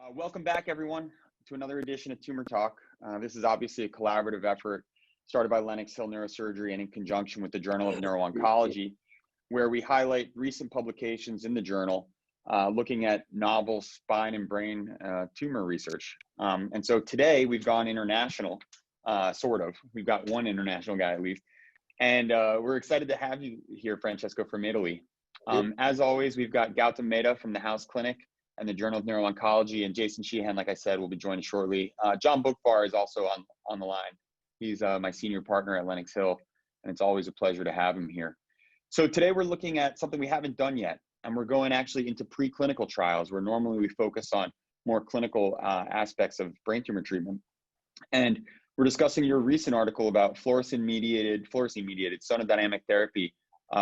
Welcome back, everyone, to another edition of Tumor Talk. This is obviously a collaborative effort started by Lenox Neurosurgery and in conjunction with the Journal of Neuro-oncology, where we highlight recent publications in the journal looking at novel spine and brain tumor research. And so today we've gone international, sort of. We've got one international guy at least. And we're excited to have you here, Francesco, from Italy. As always, we've got Gautam Mehta from the House Clinic and the Journal of Neuro-oncology, and Jason Sheehan, like I said, will be joining shortly. John Bookvar is also on the line. He's my senior partner at Lenox Hill, and it's always a pleasure to have him here. So today we're looking at something we haven't done yet, and we're going actually into preclinical trials, where normally we focus on more clinical aspects of brain tumor treatment. And we're discussing your recent article about Flourescein Mediated Sonodynamic Therapy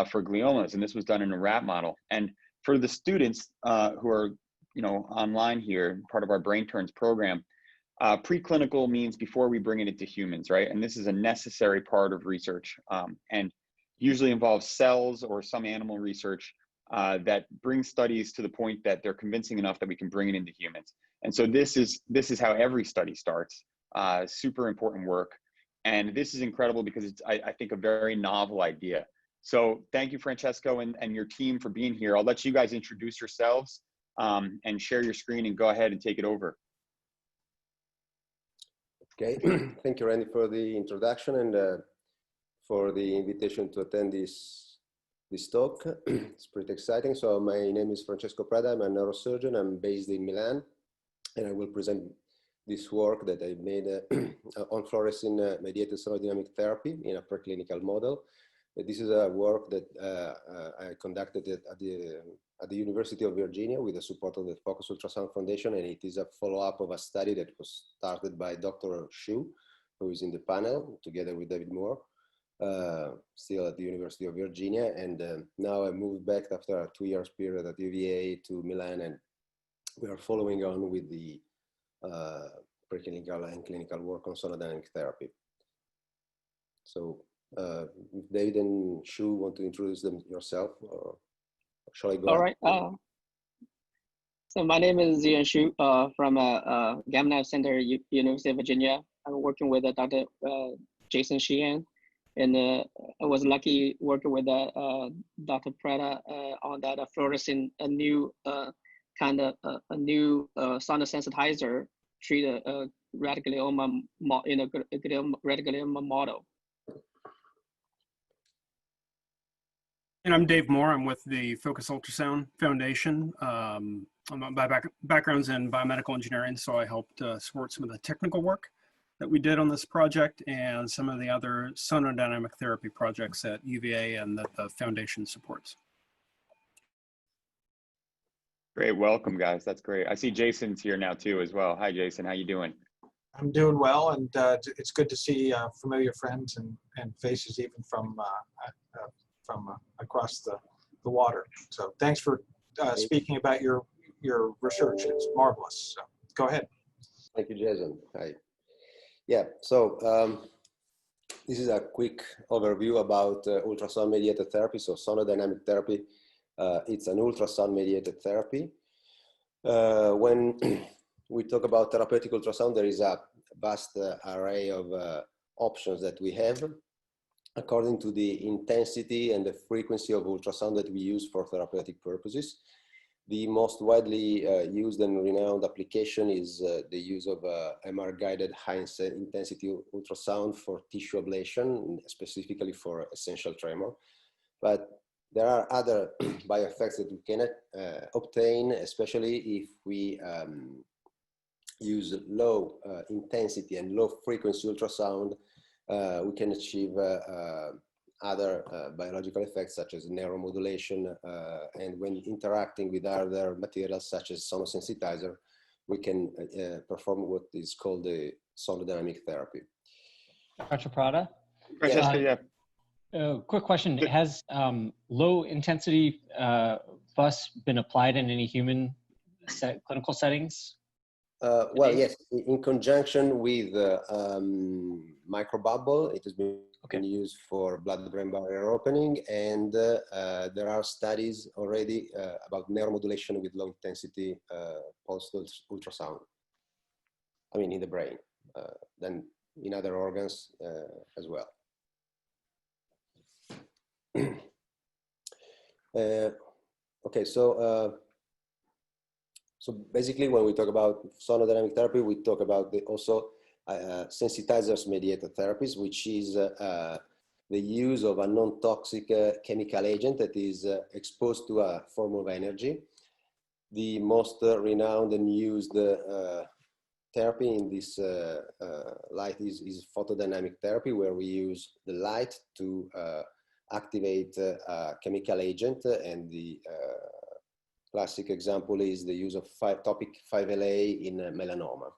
for gliomas, and this was done in a rat model. And for the students who are online here, part of our Brain Turns program, preclinical means before we bring it into humans, right? And this is a necessary part of research and usually involves cells or some animal research that brings studies to the point that they're convincing enough that we can bring it into humans. And so this is how every study starts. Super important work. And this is incredible because it's, I think, a very novel idea. So thank you, Francesco, and your team for being here. I'll let you guys introduce yourselves and share your screen and go ahead and take it over. Okay, thank you, Randy, for the introduction and for the invitation to attend this talk. It's pretty exciting. So my name is Francesco Prada. I'm a neurosurgeon. I'm based in Milan, and I will present this work that I made on Flourescein Mediated Sonodynamic Therapy in a preclinical model. This is a work that I conducted at the University of Virginia with the support of the Focus Ultrasound Foundation, and it is a follow-up of a study that was started by Dr. Shu, who is in the panel, together with David Moore, still at the University of Virginia. And now I moved back after a 2 years period at UVA to Milan, and we are following on with the preclinical and clinical work on sonodynamic therapy. So if David and Shu want to introduce them yourself, or shall I go? All right. So my name is Zian Shu from Gamma Knife Center, University of Virginia. I'm working with Dr. Jason Sheehan, and I was lucky working with Dr. Prada on that Fluorescein, a new sonos sensitizer treat a Rat Glioma model. And I'm Dave Moore. I'm with the Focus Ultrasound Foundation. My background's in biomedical engineering, so I helped support some of the technical work that we did on this project and some of the other sonodynamic therapy projects at UVA and that the foundation supports. Great, welcome, guys. That's great. I see Jason's here now too as well. Hi, Jason. How you doing? I'm doing well, and it's good to see familiar friends and faces even from across the water. So thanks for speaking about your research. It's marvelous. So go ahead. Thank you, Jason. Hi. Yeah, so this is a quick overview about ultrasound mediated therapy. So sonodynamic therapy, it's an ultrasound mediated therapy. When we talk about therapeutic ultrasound, there is a vast array of options that we have according to the intensity and the frequency of ultrasound that we use for therapeutic purposes. The most widely used and renowned application is the use of MR-guided high-intensity ultrasound for tissue ablation, specifically for essential tremor. But there are other bioeffects that we can obtain, especially if we use low intensity and low frequency ultrasound. We can achieve other biological effects such as neuromodulation, and when interacting with other materials such as sonos sensitizer, we can perform what is called the sonodynamic therapy. Dr. Prada? Francesco, yeah. Quick question. Has low intensity FUS been applied in any human clinical settings? Well, yes, in conjunction with microbubble, it has been can use for blood-brain barrier opening, and there are studies already about neuromodulation with low-intensity pulse ultrasound. I mean, in the brain, then in other organs as well. Okay, so basically, when we talk about sonodynamic therapy, we talk about also sensitizers mediated therapies, which is the use of a non-toxic chemical agent that is exposed to a form of energy. The most renowned and used therapy in this light is photodynamic therapy, where we use the light to activate a chemical agent, and the classic example is the use of topic 5LA in melanoma.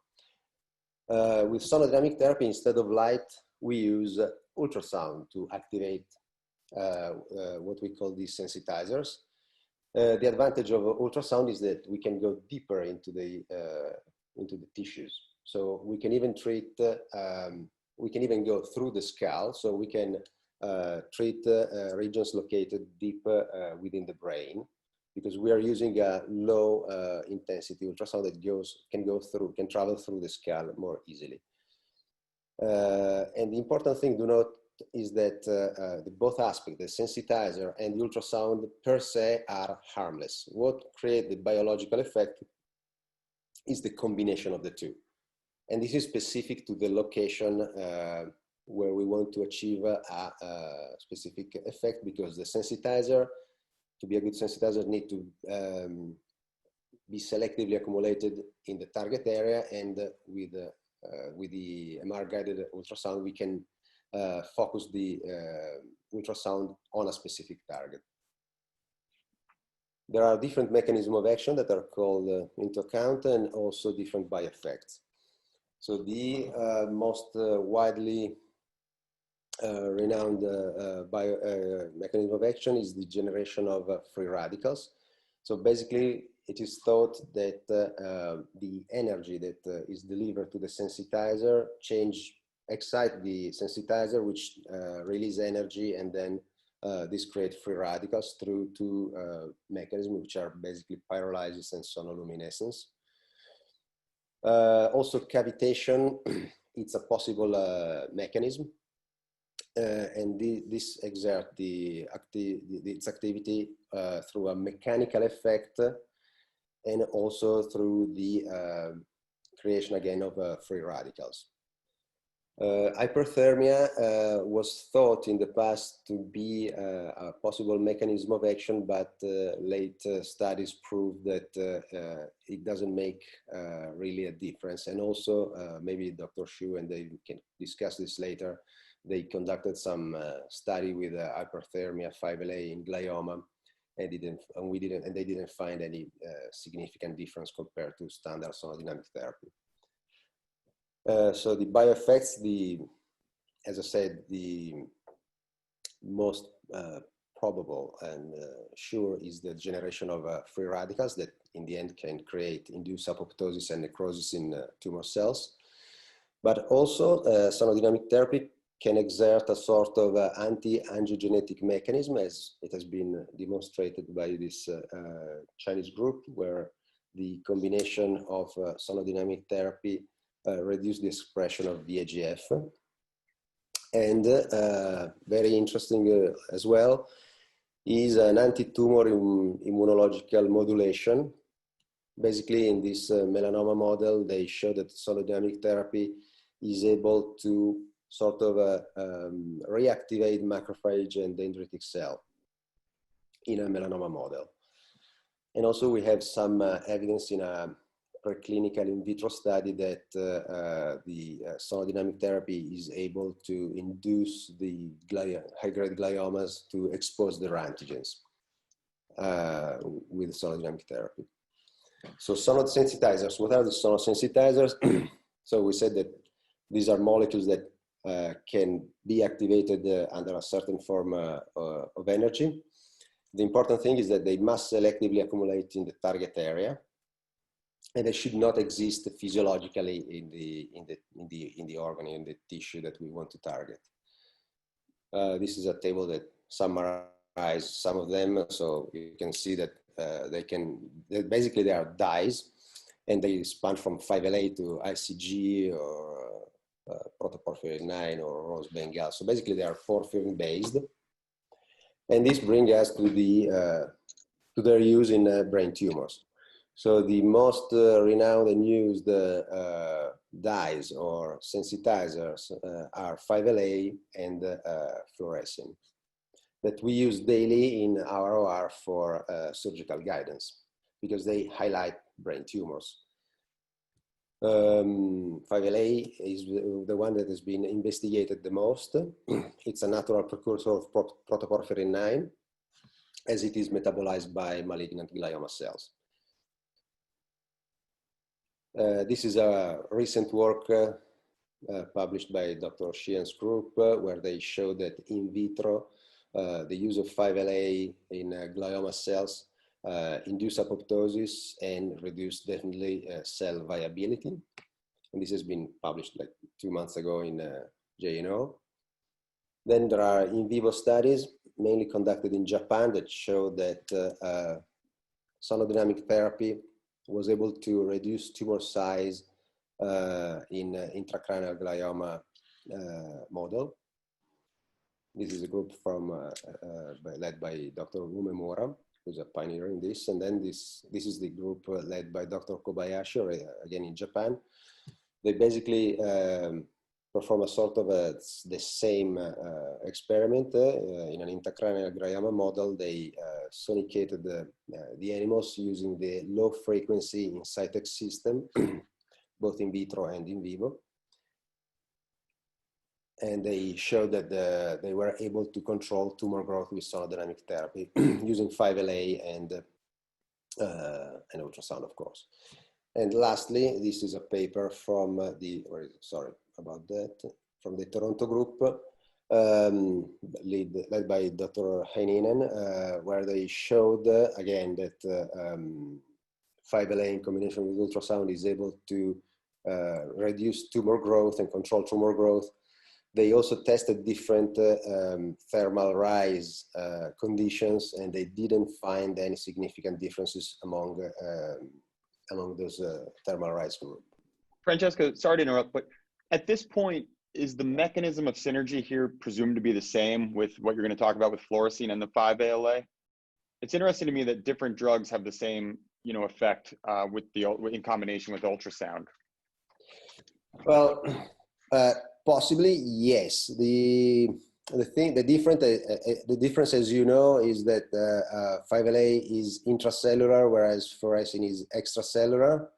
With sonodynamic therapy, instead of light, we use ultrasound to activate what we call these sensitizers. The advantage of ultrasound is that we can go deeper into the tissues. So we can even treat, we can even go through the skull, so we can treat regions located deep within the brain, because we are using a low intensity ultrasound that can travel through the skull more easily. And the important thing to note is that both aspects, the sensitizer and the ultrasound per se, are harmless. What creates the biological effect is the combination of the two. And this is specific to the location where we want to achieve a specific effect, because the sensitizer, to be a good sensitizer, need to be selectively accumulated in the target area, and with the MR-guided ultrasound, we can focus the ultrasound on a specific target. There are different mechanisms of action that are called into account, and also different by-effects. So the most widely renowned mechanism of action is the generation of free radicals. So basically, it is thought that the energy that is delivered to the sensitizer excite the sensitizer, which release energy, and then this creates free radicals through two mechanisms, which are basically pyrolysis and sonoluminescence. Also, cavitation, it's a possible mechanism. And this exerts its activity through a mechanical effect, and also through the creation again of free radicals. Hyperthermia was thought in the past to be a possible mechanism of action, but late studies proved that it doesn't make really a difference. And also, maybe Dr. Xu and they can discuss this later, they conducted some study with hyperthermia 5LA in glioma, and they didn't find any significant difference compared to standard sonodynamic therapy. So the bioeffects, as I said, the most probable and sure is the generation of free radicals that in the end can induce apoptosis and necrosis in tumor cells. But also sonodynamic therapy can exert a sort of anti-angiogenetic mechanism, as it has been demonstrated by this Chinese group, where the combination of sonodynamic therapy reduce the expression of VEGF. And very interesting as well is an anti-tumor immunological modulation. Basically, in this melanoma model, they show that sonodynamic therapy is able to sort of reactivate macrophage and dendritic cell in a melanoma model. And also we have some evidence in a preclinical in vitro study that the sonodynamic therapy is able to induce the high-grade gliomas to expose their antigens with sonodynamic therapy. So sonosensitizers, what are the sonosensitizers? So we said that these are molecules that can be activated under a certain form of energy. The important thing is that they must selectively accumulate in the target area, and they should not exist physiologically in the organ, in the tissue that we want to target. This is a table that summarizes some of them. So you can see that basically they are dyes, and they span from 5LA to ICG or protoporphyrin 9 or rose bengal. So basically they are porphyrin based. And this brings us to their use in brain tumors. So the most renowned and used dyes or sensitizers are 5LA and Fluorescein, that we use daily in our OR for surgical guidance because they highlight brain tumors. 5LA is the one that has been investigated the most. It's a natural precursor of protoporphyrin 9, as it is metabolized by malignant glioma cells. This is a recent work published by Dr. Sheehan's group, where they show that in vitro, the use of 5LA in glioma cells induce apoptosis and reduce definitely cell viability. And this has been published like 2 months ago in JNO. Then there are in vivo studies, mainly conducted in Japan, that show that sonodynamic therapy was able to reduce tumor size in intracranial glioma model. This is a group led by Dr. Umemura, who's a pioneer in this. And then this is the group led by Dr. Kobayashi, again in Japan. They basically perform a sort of the same experiment in an intracranial glioma model. They sonicated the animals using the low frequency Incytex system, both in vitro and in vivo. And they showed that they were able to control tumor growth with sonodynamic therapy using 5LA and ultrasound, of course. And lastly, this is a paper from from the Toronto group, led by Dr. Heinonen, where they showed again that 5LA in combination with ultrasound is able to reduce tumor growth and control tumor growth. They also tested different thermal rise conditions, and they didn't find any significant differences among those thermal rise groups. Francesco, sorry to interrupt, but at this point, is the mechanism of synergy here presumed to be the same with what you're going to talk about with Fluorescein and the 5-ALA? It's interesting to me that different drugs have the same, effect in combination with ultrasound. Well, possibly yes. The difference, as you know, is that 5LA is intracellular, whereas Fluorescein is extracellular.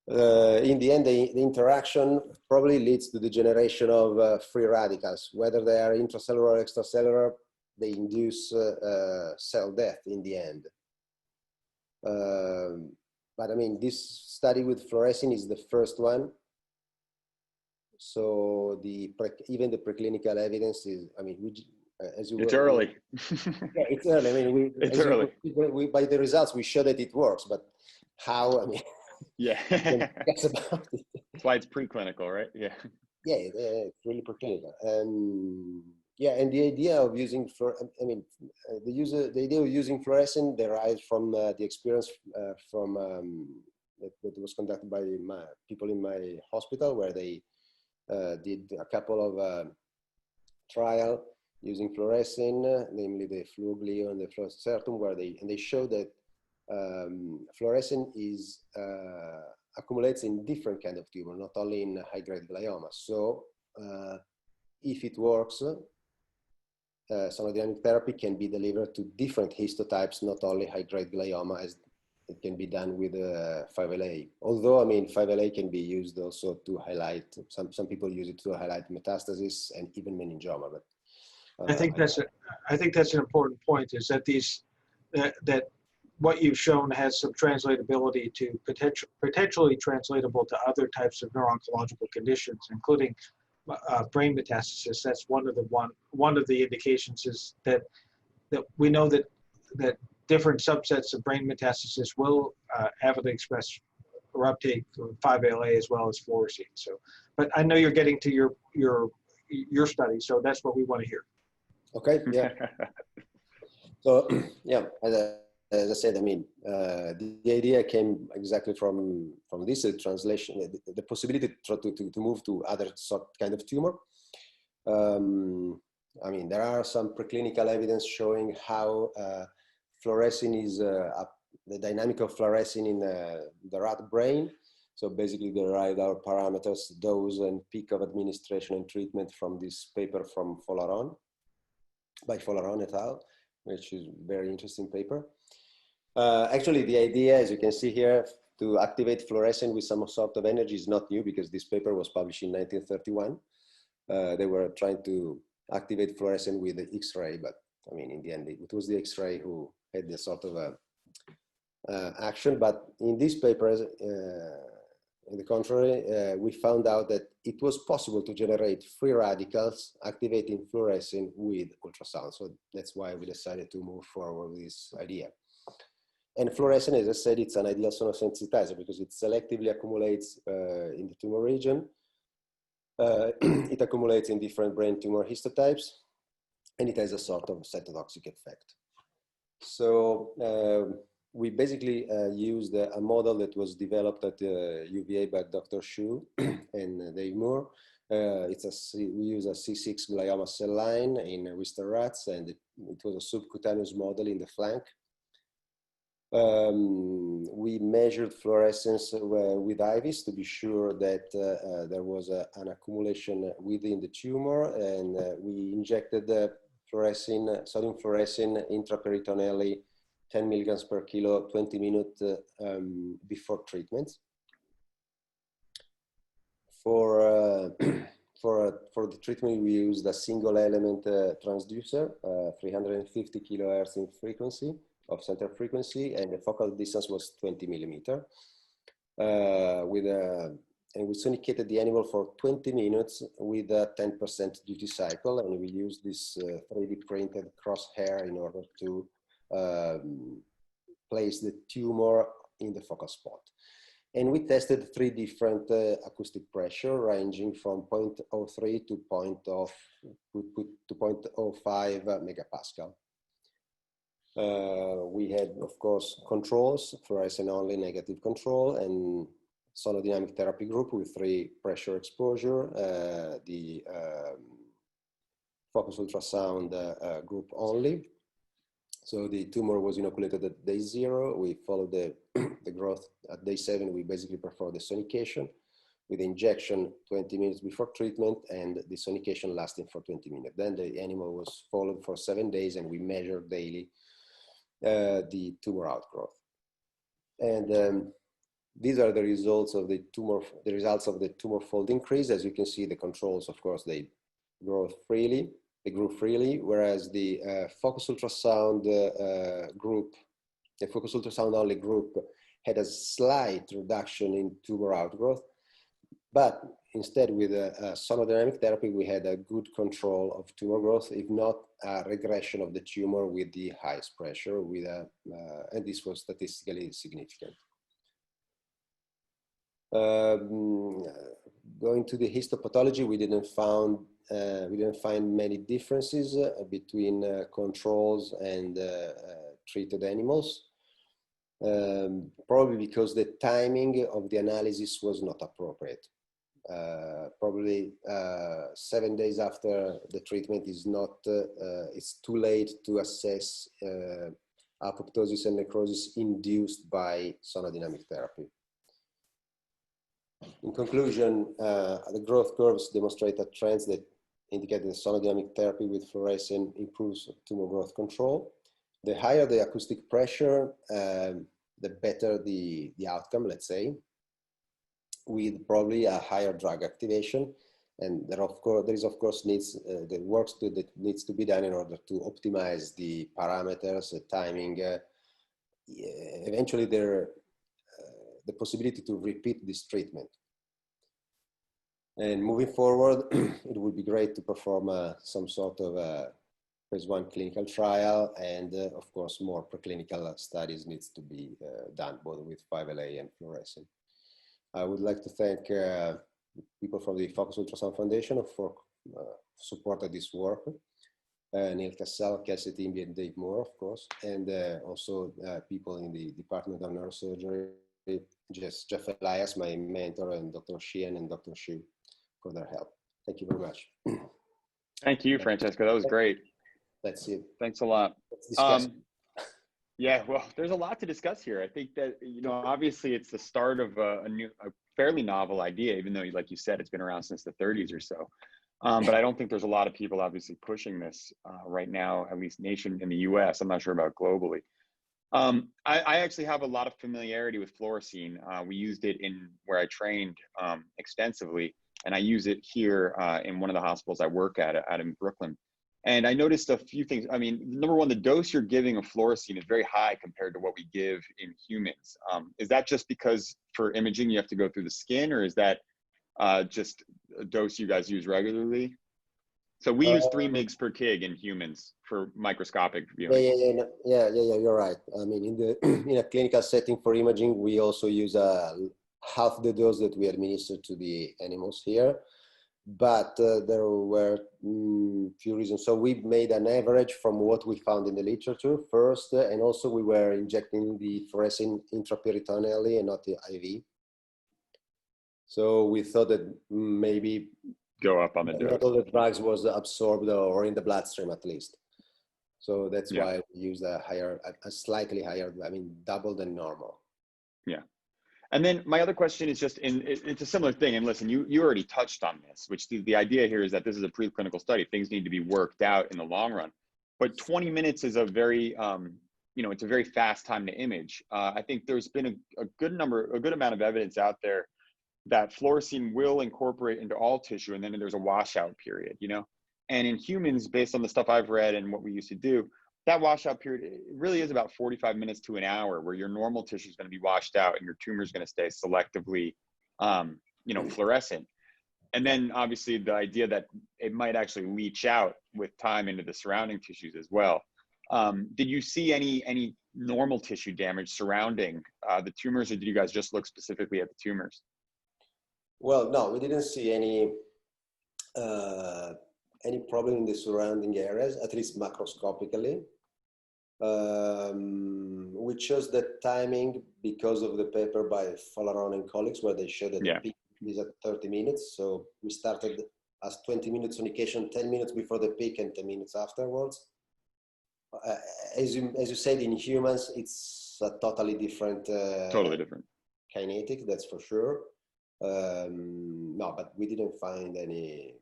In the end, the interaction probably leads to the generation of free radicals. Whether they are intracellular or extracellular, they induce cell death in the end. But I mean, this study with Fluorescein is the first one. So even the preclinical evidence is, I mean, it's early. Yeah, it's early. I mean, by the results, we show that it works, but how, I mean, yeah, that's about it. That's why it's preclinical, right? Yeah. Yeah, it's really preclinical. Yeah, and the idea of using, the idea of using Fluorescein derives from the experience that was conducted by people in my hospital, where they did a couple of trial using Fluorescein, namely the Fluoglio and the Fluocertum, where they showed that Fluorescein accumulates in different kind of tumor, not only in high-grade glioma. So if it works, sonodynamic therapy can be delivered to different histotypes, not only high-grade glioma, as it can be done with 5LA. Although, I mean, 5LA can be used also to highlight, some people use it to highlight metastasis and even meningioma. But I think that's an important point, is that that what you've shown has some translatability to potentially translatable to other types of neuro-oncological conditions, including brain metastasis. That's one of the indications, is that we know that different subsets of brain metastasis will avidly express or uptake 5-ALA as well as Fluorescein. So, but I know you're getting to your your study. So that's what we want to hear. Okay, yeah. So, yeah, as I said, I mean, the idea came exactly from this translation, the possibility to move to other kind of tumor. I mean, there are some preclinical evidence showing how fluorescein is the dynamic of fluorescein in the rat brain. So basically, the radar parameters, dose and peak of administration and treatment from this paper from by Flourescein et al., which is a very interesting paper. Actually, the idea, as you can see here, to activate fluorescein with some sort of energy is not new, because this paper was published in 1931. They were trying to activate fluorescein with the X-ray, but I mean, in the end, it was the X-ray who had this sort of action. But in this paper, on the contrary, we found out that it was possible to generate free radicals activating fluorescein with ultrasound. So that's why we decided to move forward with this idea. And fluorescein, as I said, it's an ideal sonos sensitizer because it selectively accumulates in the tumor region. It accumulates in different brain tumor histotypes, and it has a sort of cytotoxic effect. So we basically used a model that was developed at UVA by Dr. Xu and Dave Moore. We use a C6 glioma cell line in Wister rats, and it was a subcutaneous model in the flank. We measured fluorescence with IVIs to be sure that there was an accumulation within the tumor, and we injected the sodium fluorescein intraperitoneally 10 milligrams per kilo, 20 minutes before treatment. For the treatment, we used a single element transducer, 350 kilohertz in frequency of center frequency, and the focal distance was 20 millimeter. And we sonicated the animal for 20 minutes with a 10% duty cycle, and we used this 3D printed crosshair in order to place the tumor in the focal spot. And we tested 3 different acoustic pressure ranging from 0.03 to 0.05 megapascal. We had, of course, controls, fluorescent only negative control, and sonodynamic therapy group with 3 pressure exposure, the focus ultrasound group only. So the tumor was inoculated at day 0. We followed the growth at day 7. We basically performed the sonication with injection 20 minutes before treatment and the sonication lasting for 20 minutes. Then the animal was followed for 7 days, and we measured daily the tumor outgrowth. And these are the results of the tumor fold increase. As you can see, the controls, of course, they grew freely, whereas the focus ultrasound group, the focus ultrasound only group, had a slight reduction in tumor outgrowth. But instead, with sonodynamic therapy, we had a good control of tumor growth, if not a regression of the tumor with the highest pressure, and this was statistically significant. Going to the histopathology, we didn't find many differences between controls and treated animals, probably because the timing of the analysis was not appropriate. Probably 7 days after the treatment is not, it's too late to assess apoptosis and necrosis induced by sonodynamic therapy. In conclusion, the growth curves demonstrate a trends that indicate that sonodynamic therapy with fluorescein improves tumor growth control. The higher the acoustic pressure, the better the outcome, let's say, with probably a higher drug activation. And there is of course the work that needs to be done in order to optimize the parameters, the timing, eventually the possibility to repeat this treatment. And moving forward, it would be great to perform some sort of phase 1 clinical trial, and of course more preclinical studies needs to be done both with 5LA and fluorescein. I would like to thank people from the Focus Ultrasound Foundation for supported this work. Neil Cassell, Cassidy, and Dave Moore, of course, and also people in the Department of Neurosurgery, Jeff Elias, my mentor, and Dr. Sheehan and Dr. Shu for their help. Thank you very much. Thank you, Francesco. That was great. That's it. Thanks a lot. Let's discuss. Yeah, well, there's a lot to discuss here. I think that, obviously it's the start of a fairly novel idea, even though, like you said, it's been around since the 30s or so. But I don't think there's a lot of people obviously pushing this right now, at least in the US. I'm not sure about globally. I actually have a lot of familiarity with Fluorescein. We used it where I trained extensively, and I use it here in one of the hospitals I work at in Brooklyn. And I noticed a few things. I mean, number one, the dose you're giving of Fluorescein is very high compared to what we give in humans. Is that just because for imaging you have to go through the skin, or is that just a dose you guys use regularly? So we use 3 mg per kg in humans for microscopic viewing. Yeah, you're right. I mean, in a clinical setting for imaging, we also use half the dose that we administer to the animals here. But there were few reasons. So we made an average from what we found in the literature first, and also we were injecting the fluorescein intraperitoneally and not the IV. So we thought that maybe go up on the dose. Not all the drugs was absorbed or in the bloodstream at least. So that's why we use a slightly higher, I mean, double than normal. Yeah. And then my other question is just, it's a similar thing. And listen, you already touched on this, which the idea here is that this is a preclinical study. Things need to be worked out in the long run. But 20 minutes is a very, it's a very fast time to image. I think there's been a good amount of evidence out there that Fluorescein will incorporate into all tissue, and then there's a washout period, And in humans, based on the stuff I've read and what we used to do, that washout period, it really is about 45 minutes to an hour, where your normal tissue is going to be washed out and your tumor is going to stay selectively, fluorescent. And then obviously the idea that it might actually leach out with time into the surrounding tissues as well. Did you see any normal tissue damage surrounding the tumors, or did you guys just look specifically at the tumors? Well, no, we didn't see any problem in the surrounding areas, at least macroscopically. We chose that timing because of the paper by Flourescein and colleagues, where they showed that the peak is at 30 minutes. So we started as 20 minutes sonication, 10 minutes before the peak and 10 minutes afterwards. As you said, in humans, it's a totally different kinetic, that's for sure. No, but we didn't find any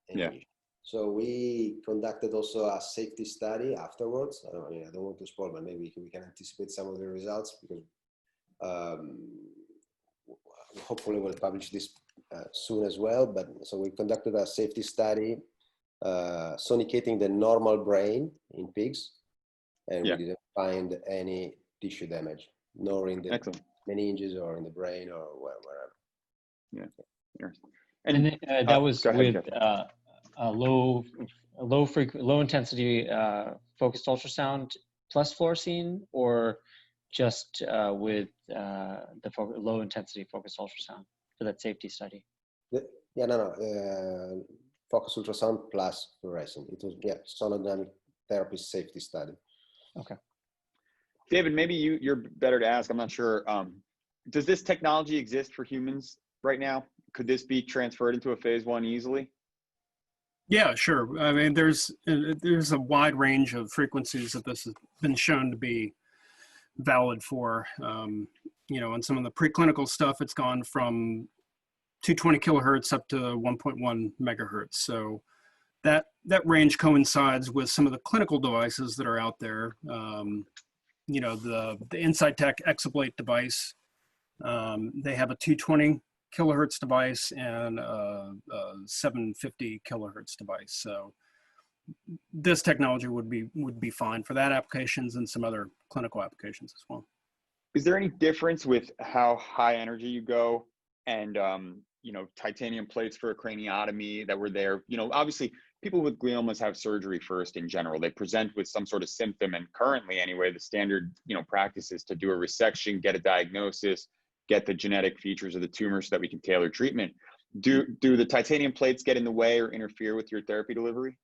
issue. So we conducted also a safety study afterwards. I don't want to spoil, but maybe we can anticipate some of the results, because hopefully we'll publish this soon as well. But so we conducted a safety study sonicating the normal brain in pigs, and we didn't find any tissue damage, nor in the meninges or in the brain or wherever. Yeah. And that was with low intensity focused ultrasound plus Fluorescein, or just with the low intensity focused ultrasound for that safety study? Focused ultrasound plus Fluorescein. It was sonodynamic therapy safety study. Okay. David, maybe you're better to ask. I'm not sure. Does this technology exist for humans right now? Could this be transferred into a phase 1 easily? Yeah, sure. I mean, there's a wide range of frequencies that this has been shown to be valid for. And some of the preclinical stuff, it's gone from 220 kilohertz up to 1.1 megahertz. So that range coincides with some of the clinical devices that are out there. The Insight Tech Exablate device, they have a 220 kilohertz device and a 750 kilohertz device. So this technology would be fine for that applications and some other clinical applications as well. Is there any difference with how high energy you go and titanium plates for a craniotomy that were there? Obviously people with gliomas have surgery first in general. They present with some sort of symptom, and currently anyway, the standard practice is to do a resection, get a diagnosis, get the genetic features of the tumor so that we can tailor treatment. Do the titanium plates get in the way or interfere with your therapy delivery?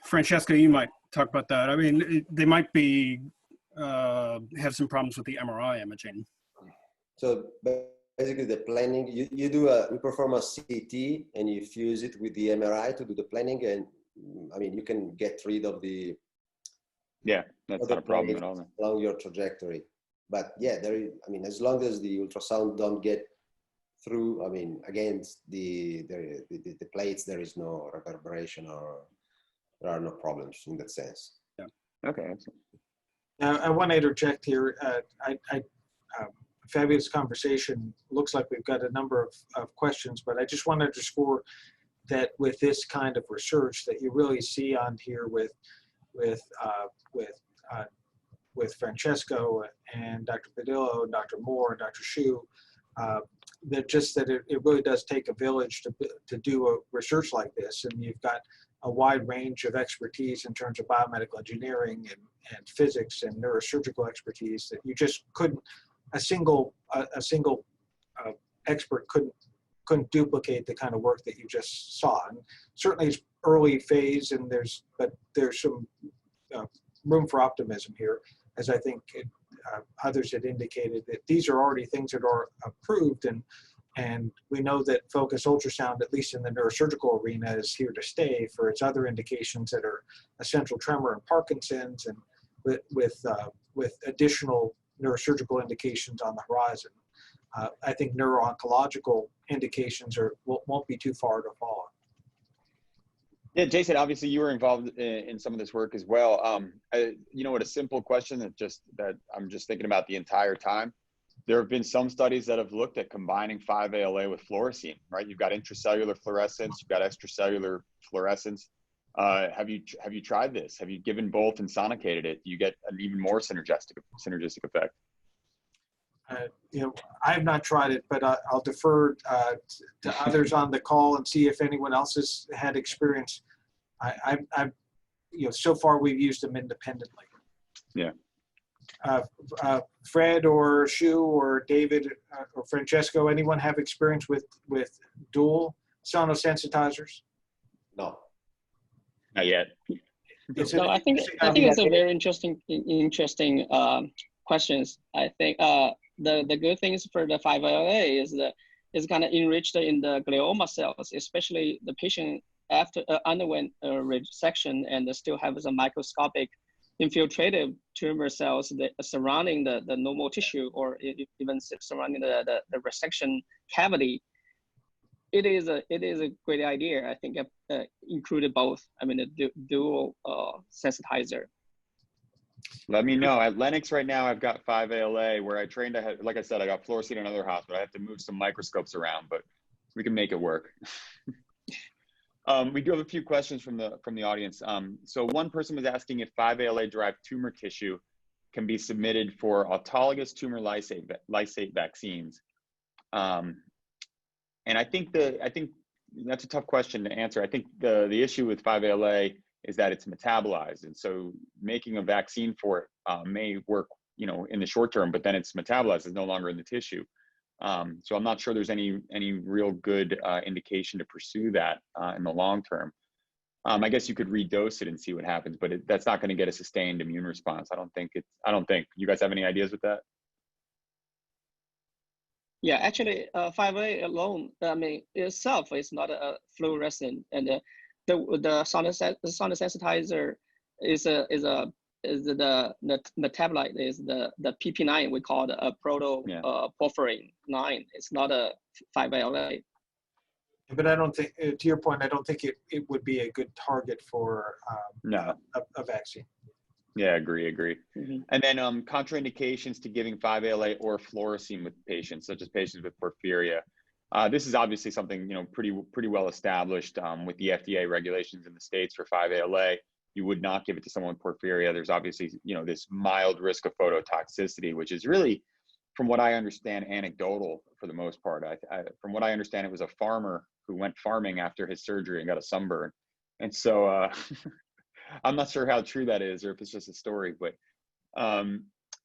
Francesco, you might talk about that. I mean, they might be have some problems with the MRI imaging. So basically the planning, you perform a CT and you fuse it with the MRI to do the planning, and I mean, you can get rid of the that's not a problem at all. Along your trajectory. But yeah, I mean, as long as the ultrasound don't get through, I mean, against the plates, there is no reverberation or there are no problems in that sense. Yeah. Okay. Excellent. Now, I want to interject here. Fabulous conversation. Looks like we've got a number of questions, but I just want to underscore that with this kind of research that you really see on here with Francesco and Dr. Padillo, and Dr. Moore, and Dr. Shu, that it really does take a village to do a research like this, and you've got a wide range of expertise in terms of biomedical engineering and physics and neurosurgical expertise that you just couldn't, a single expert couldn't duplicate the kind of work that you just saw. And certainly it's early phase, and there's some room for optimism here, as I think others had indicated that these are already things that are approved, and we know that focused ultrasound, at least in the neurosurgical arena, is here to stay for its other indications that are essential tremor and Parkinson's, and with additional neurosurgical indications on the horizon. I think neuro-oncological indications won't be too far to follow. Yeah, Jason, obviously you were involved in some of this work as well. You know what, a simple question that I'm just thinking about the entire time. There have been some studies that have looked at combining 5-ALA with fluorescein, right? You've got intracellular fluorescence, you've got extracellular fluorescence. Have you tried this? Have you given both and sonicated it? Do you get an even more synergistic effect? You know, I have not tried it, but I'll defer to others on the call and see if anyone else has had experience. You know, so far we've used them independently. Yeah. Fred or Shu or David or Francesco, anyone have experience with dual sonos sensitizers? No. Not yet. So I think it's a very interesting questions. I think the good things for the 5-ALA is kind of enriched in the glioma cells, especially the patient after underwent a resection and still have some microscopic infiltrative tumor cells that surrounding the normal tissue, or even surrounding the resection cavity. It is a great idea. I think included both. I mean, the dual sensitizer. Let me know. At Lenox right now, I've got 5-ALA where I trained. Like I said, I got Fluorescein in another hospital. I have to move some microscopes around, but we can make it work. We do have a few questions from the audience. So one person was asking if 5-ALA derived tumor tissue can be submitted for autologous tumor lysate vaccines. And I think that's a tough question to answer. I think the issue with 5-ALA is that it's metabolized, and so making a vaccine for it may work, you know, in the short term, but then it's metabolized, it's no longer in the tissue. So I'm not sure there's any real good indication to pursue that in the long term. I guess you could redose it and see what happens, but that's not going to get a sustained immune response. I don't think. You guys have any ideas with that? Yeah, actually, 5-ALA alone, I mean, itself is not a fluorescent, and the sonosensitizer is the metabolite is the PP9. We call it a porphyrin 9. It's not a 5-ALA. But I don't think, to your point, I don't think it would be a good target for a vaccine. Yeah, agree. Mm-hmm. And then contraindications to giving 5-ALA or fluorescein with patients, such as patients with porphyria. This is obviously something, you know, pretty well established with the FDA regulations in the States for 5-ALA. You would not give it to someone with porphyria. There's obviously, you know, this mild risk of phototoxicity, which is really, from what I understand, anecdotal for the most part. From what I understand, it was a farmer who went farming after his surgery and got a sunburn. And so I'm not sure how true that is or if it's just a story, but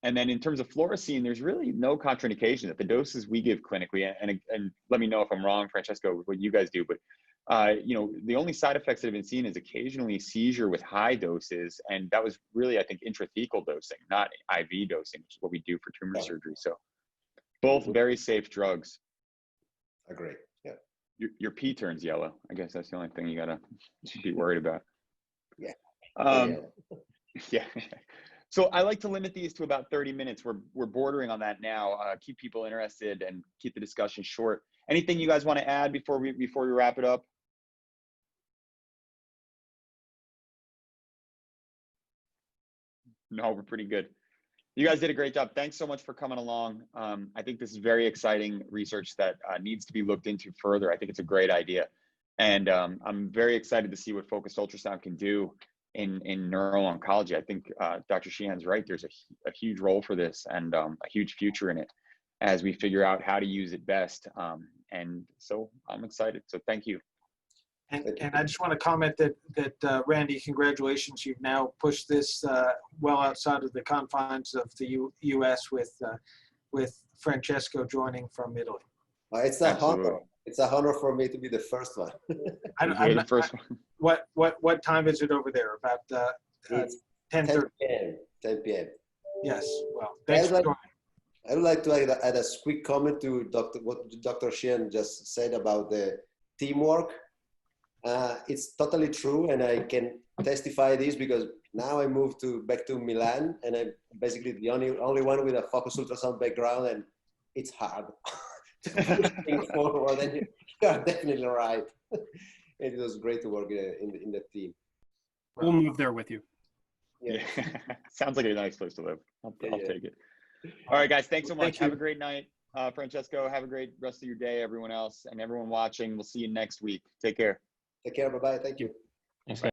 And then in terms of fluorescein, there's really no contraindication at the doses we give clinically. And let me know if I'm wrong, Francesco, with what you guys do. But you know, the only side effects that have been seen is occasionally seizure with high doses, and that was really, I think, intrathecal dosing, not IV dosing, which is what we do for tumor surgery. So both very safe drugs. Agree. Yeah. Your pee turns yellow. I guess that's the only thing you gotta be worried about. Yeah. Yeah. So I like to limit these to about 30 minutes. We're bordering on that now. Keep people interested and keep the discussion short. Anything you guys want to add before we wrap it up? No, we're pretty good. You guys did a great job. Thanks so much for coming along. I think this is very exciting research that needs to be looked into further. I think it's a great idea. And I'm very excited to see what focused ultrasound can do in neuro-oncology. I think Dr. Sheehan's right. There's a huge role for this and a huge future in it as we figure out how to use it best. And so I'm excited. So thank you. And I just want to comment that Randy, congratulations. You've now pushed this well outside of the confines of the U.S. with Francesco joining from Italy. It's a honor. It's a honor for me to be the first one. You're the first one. What time is it over there? About 10:30 p.m. 10 p.m. Yes. Well, thanks for joining. I would like to add a quick comment to what Dr. Sheehan just said about the teamwork. It's totally true, and I can testify this because now I moved back to Milan, and I'm basically the only one with a focused ultrasound background, and it's hard to push things forward. And you are definitely right. It was great to work in the team. We'll move there with you. Yeah. Sounds like a nice place to live. I'll take it. All right, guys. Thanks so much. Have a great night. Francesco, have a great rest of your day, everyone else, and everyone watching. We'll see you next week. Take care. Take care. Bye-bye. Thank you. Thanks, guys.